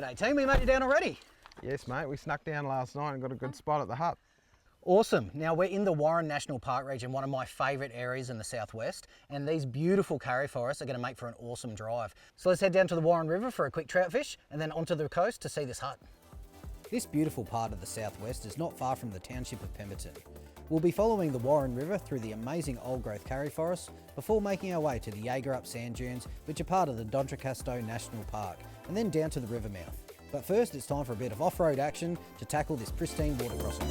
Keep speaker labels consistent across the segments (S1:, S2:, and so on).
S1: G'day team, we made it down already.
S2: Yes mate, we snuck down last night and got a good spot at the hut.
S1: Awesome. Now we're in the Warren National Park region, one of my favourite areas in the southwest, and these beautiful Karri Forests are going to make for an awesome drive. So let's head down to the Warren River for a quick trout fish and then onto the coast to see this hut. This beautiful part of the southwest is not far from the township of Pemberton. We'll be following the Warren River through the amazing old growth Karri Forest before making our way to the Yeagarup Sand Dunes, which are part of the Wildtrak National Park, and then down to the river mouth. But first it's time for a bit of off-road action to tackle this pristine water crossing.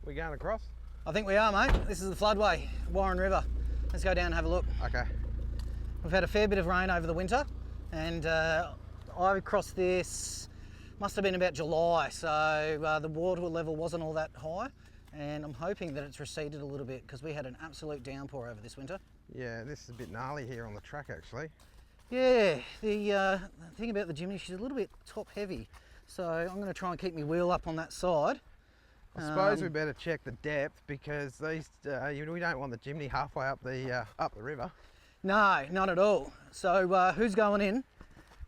S2: We going across?
S1: I think we are, mate. This is the floodway, Warren River. Let's go down and have a look.
S2: Okay.
S1: We've had a fair bit of rain over the winter, and I crossed this, must have been about July, so the water level wasn't all that high, and I'm hoping that it's receded a little bit because we had an absolute downpour over this winter.
S2: Yeah, this is a bit gnarly here on the track actually.
S1: Yeah, the thing about the Jimny, she's a little bit top heavy, so I'm going to try and keep my wheel up on that side.
S2: I suppose we better check the depth because these we don't want the Jimny halfway up the river.
S1: No, not at all. So who's going in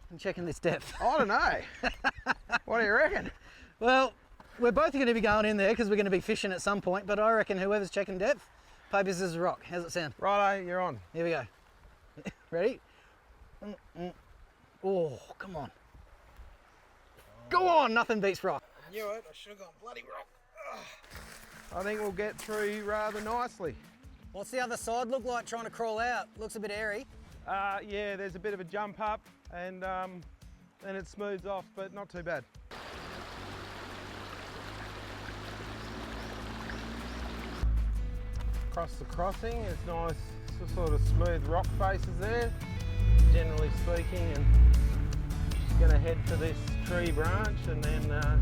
S1: and checking this depth?
S2: I don't know. What do you reckon?
S1: Well, we're both going to be going in there because we're going to be fishing at some point, but I reckon whoever's checking depth, paper, scissors, rock. How's it sound?
S2: Righto, you're on.
S1: Here we go. Ready? Oh, come on. Go on, nothing beats rock.
S2: I knew it, I should have gone bloody rock. I think we'll get through rather nicely.
S1: What's the other side look like trying to crawl out? Looks a bit airy.
S2: Yeah, there's a bit of a jump up and then it smooths off, but not too bad. Across the crossing, it's nice sort of smooth rock faces there, generally speaking, and just going to head to this tree branch and then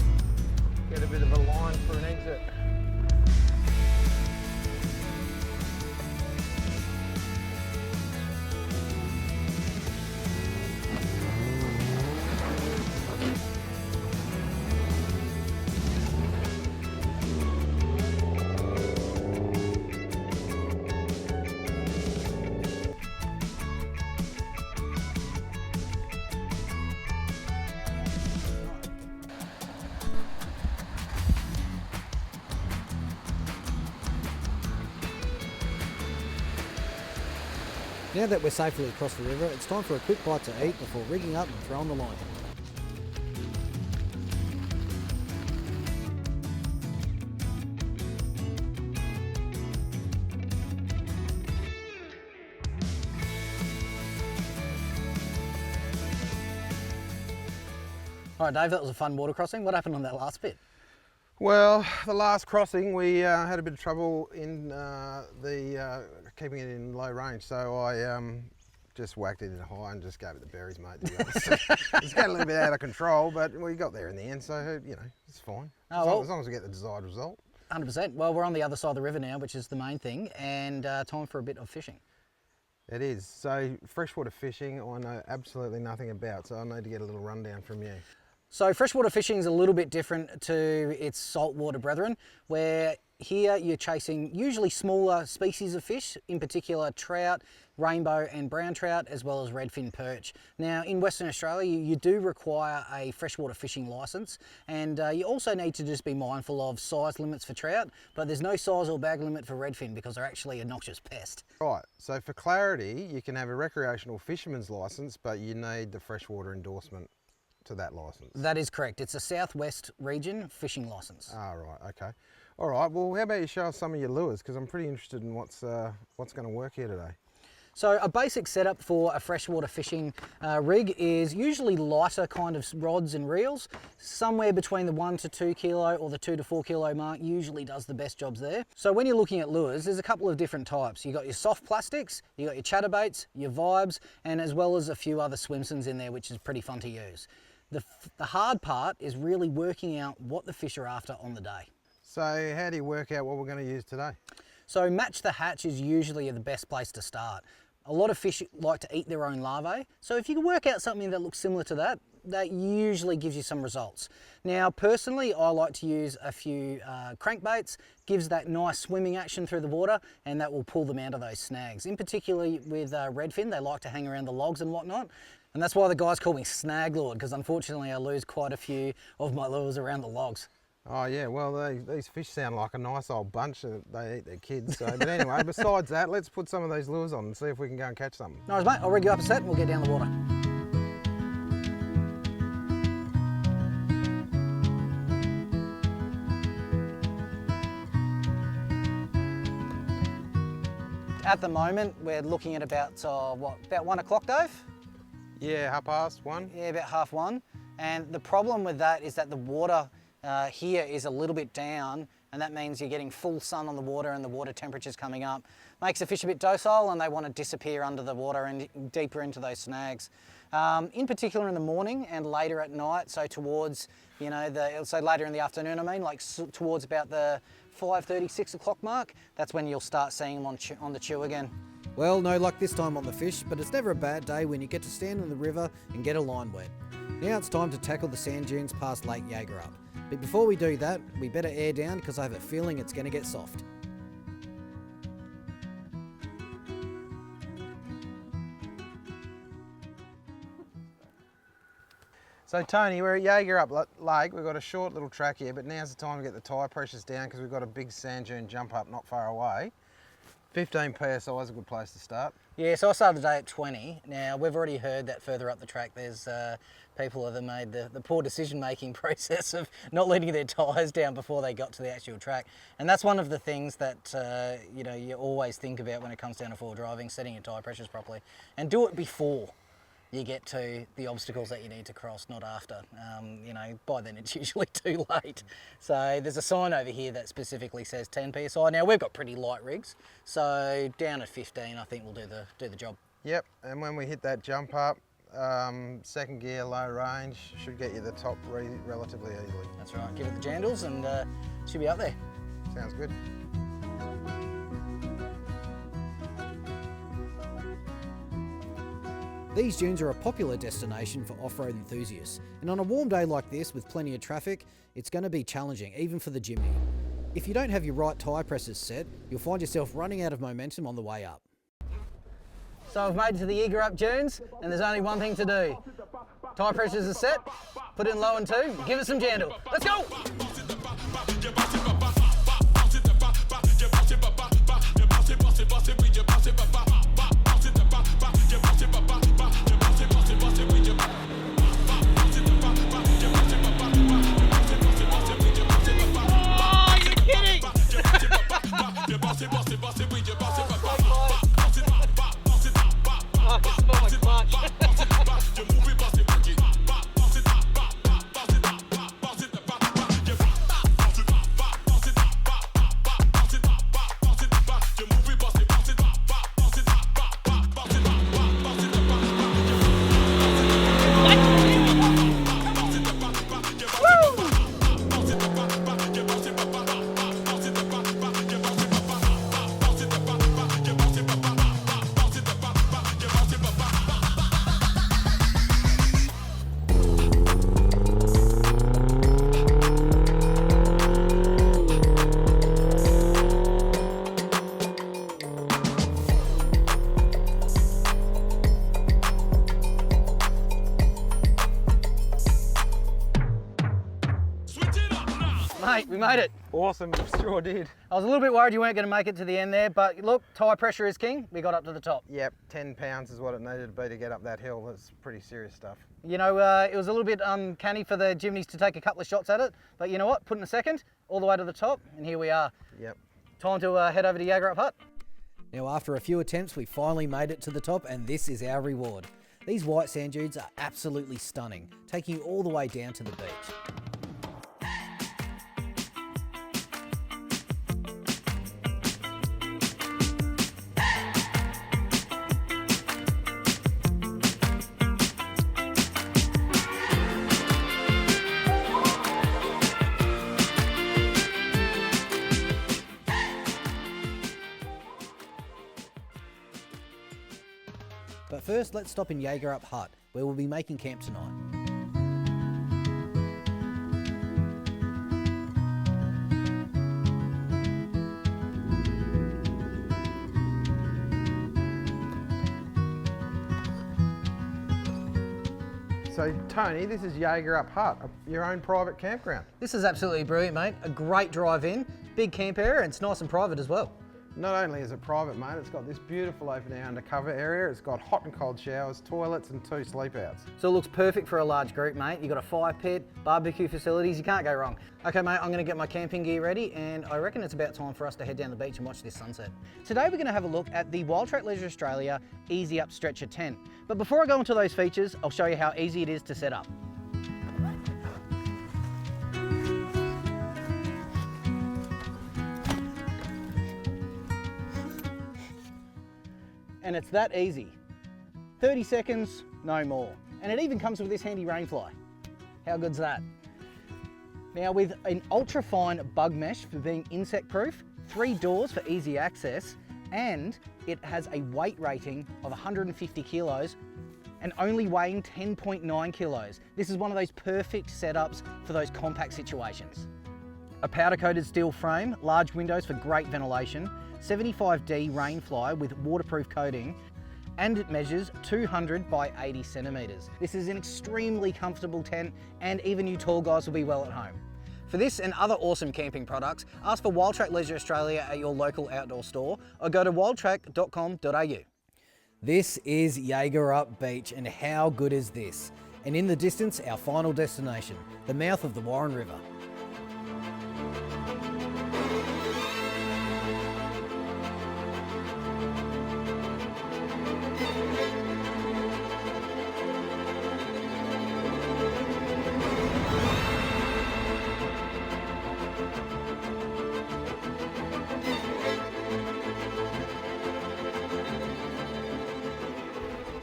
S2: get a bit of a line for an exit.
S1: Now that we're safely across the river, it's time for a quick bite to eat before rigging up and throwing the line. All right, Dave, that was a fun water crossing. What happened on that last bit?
S2: Well, the last crossing we had a bit of trouble in keeping it in low range, so I just whacked it in high and just gave it the berries, mate, to be honest. It's getting a little bit out of control, but we got there in the end, so, you know, it's fine.
S1: Oh,
S2: as long as we get the desired result.
S1: 100%. Well, we're on the other side of the river now, which is the main thing, and time for a bit of fishing.
S2: It is. So freshwater fishing I know absolutely nothing about, so I need to get a little rundown from you.
S1: So freshwater fishing is a little bit different to its saltwater brethren, where here you're chasing usually smaller species of fish, in particular trout, rainbow and brown trout, as well as redfin perch. Now in Western Australia you do require a freshwater fishing licence, and you also need to just be mindful of size limits for trout, but there's no size or bag limit for redfin because they're actually a noxious pest.
S2: Right, so for clarity, you can have a recreational fisherman's licence, but you need the freshwater endorsement to that licence.
S1: That is correct. It's a southwest region fishing licence.
S2: Ah, right, okay. All right, well, how about you show us some of your lures, because I'm pretty interested in what's going to work here today.
S1: So a basic setup for a freshwater fishing rig is usually lighter kind of rods and reels. Somewhere between the 1 to 2 kilo or the 2 to 4 kilo mark usually does the best jobs there. So when you're looking at lures, there's a couple of different types. You've got your soft plastics, you've got your chatterbaits, your vibes, and as well as a few other swimsons in there, which is pretty fun to use. The hard part is really working out what the fish are after on the day.
S2: So how do you work out what we're going to use today?
S1: So match the hatch is usually the best place to start. A lot of fish like to eat their own larvae. So if you can work out something that looks similar to that, that usually gives you some results. Now, personally, I like to use a few crankbaits, gives that nice swimming action through the water, and that will pull them out of those snags. In particular with redfin, they like to hang around the logs and whatnot. And that's why the guys call me Snag Lord, because unfortunately I lose quite a few of my lures around the logs.
S2: Oh yeah, well these fish sound like a nice old bunch. They eat their kids. So, but anyway, besides that, let's put some of those lures on and see if we can go and catch something.
S1: No worries, mate. I'll rig you up a set and we'll get down the water. At the moment, we're looking at about, about 1 o'clock, Dave?
S2: Yeah, 1:30.
S1: Yeah, about 1:30. And the problem with that is that the water here is a little bit down, and that means you're getting full sun on the water and the water temperature's coming up. Makes the fish a bit docile and they want to disappear under the water and deeper into those snags. In particular in the morning and later at night, so towards, you know, so later in the afternoon, I mean, like towards about the 5:30, 6 o'clock mark, that's when you'll start seeing them on the chew again.
S3: Well, no luck this time on the fish, but it's never a bad day when you get to stand in the river and get a line wet. Now it's time to tackle the sand dunes past Lake Yeagarup. But before we do that, we better air down because I have a feeling it's going to get soft.
S2: So Tony, we're at Yeagarup Lake. We've got a short little track here, but now's the time to get the tyre pressures down because we've got a big sand dune jump up not far away. 15 PSI is a good place to start.
S1: Yeah, so I started the day at 20. Now, we've already heard that further up the track there's people that have made the poor decision-making process of not letting their tyres down before they got to the actual track. And that's one of the things that you know, you always think about when it comes down to four driving, setting your tyre pressures properly. And do it before you get to the obstacles that you need to cross, not after. You know, by then it's usually too late. So there's a sign over here that specifically says 10 PSI. Now we've got pretty light rigs, so down at 15 I think we'll do the job.
S2: Yep, and when we hit that jump up, second gear, low range, should get you the top relatively easily.
S1: That's right, give it the jandals and should be up there.
S2: Sounds good.
S3: These dunes are a popular destination for off-road enthusiasts, and on a warm day like this with plenty of traffic, it's going to be challenging even for the Jimny. If you don't have your right tyre presses set, you'll find yourself running out of momentum on the way up.
S1: So I've made it to the Yeagarup Dunes and there's only one thing to do. Tyre pressures are set, put in low and two, give it some jandal. Let's go! Mate, we made it.
S2: Awesome, sure did.
S1: I was a little bit worried you weren't going to make it to the end there, but look, tyre pressure is king. We got up to the top.
S2: Yep, 10 pounds is what it needed to be to get up that hill. That's pretty serious stuff.
S1: You know, it was a little bit uncanny for the Jimnys to take a couple of shots at it, but you know what? Put in a second, all the way to the top, and here we are.
S2: Yep.
S1: Time to head over to Yeagarup Hut.
S3: Now after a few attempts, we finally made it to the top, and this is our reward. These white sand dunes are absolutely stunning, taking you all the way down to the beach. first, let's stop in Yeagarup Hut, where we'll be making camp tonight.
S2: So Tony, this is Yeagarup Hut, your own private campground.
S1: This is absolutely brilliant, mate. A great drive in, big camp area, and it's nice and private as well.
S2: Not only is it private, mate, it's got this beautiful open air undercover area. It's got hot and cold showers, toilets and 2 sleep outs.
S1: So it looks perfect for a large group, mate. You've got a fire pit, barbecue facilities, you can't go wrong. Okay, mate, I'm gonna get my camping gear ready, and I reckon it's about time for us to head down the beach and watch this sunset. Today we're gonna have a look at the Wildtrak Leisure Australia Easy Up Stretcher tent. But before I go into those features, I'll show you how easy it is to set up. And it's that easy. 30 seconds, no more. And it even comes with this handy rain fly. How good's that? Now with an ultra fine bug mesh for being insect proof, 3 doors for easy access, and it has a weight rating of 150 kilos and only weighing 10.9 kilos. This is one of those perfect setups for those compact situations. A powder coated steel frame, large windows for great ventilation, 75D rain fly with waterproof coating, and it measures 200 by 80 centimetres. This is an extremely comfortable tent, and even you tall guys will be well at home. For this and other awesome camping products, ask for Wildtrak Leisure Australia at your local outdoor store or go to wildtrak.com.au.
S3: This is Yeagarup Beach, and how good is this? And in the distance, our final destination, the mouth of the Warren River.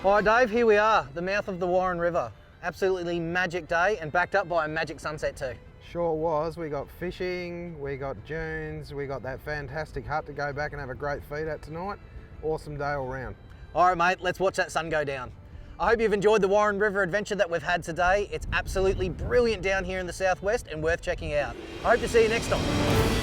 S1: All right, Dave, here we are, the mouth of the Warren River. Absolutely magic day and backed up by a magic sunset too.
S2: Sure was. We got fishing, we got dunes, we got that fantastic hut to go back and have a great feed at tonight. Awesome day all round.
S1: All right, mate, let's watch that sun go down. I hope you've enjoyed the Warren River adventure that we've had today. It's absolutely brilliant down here in the southwest and worth checking out. I hope to see you next time.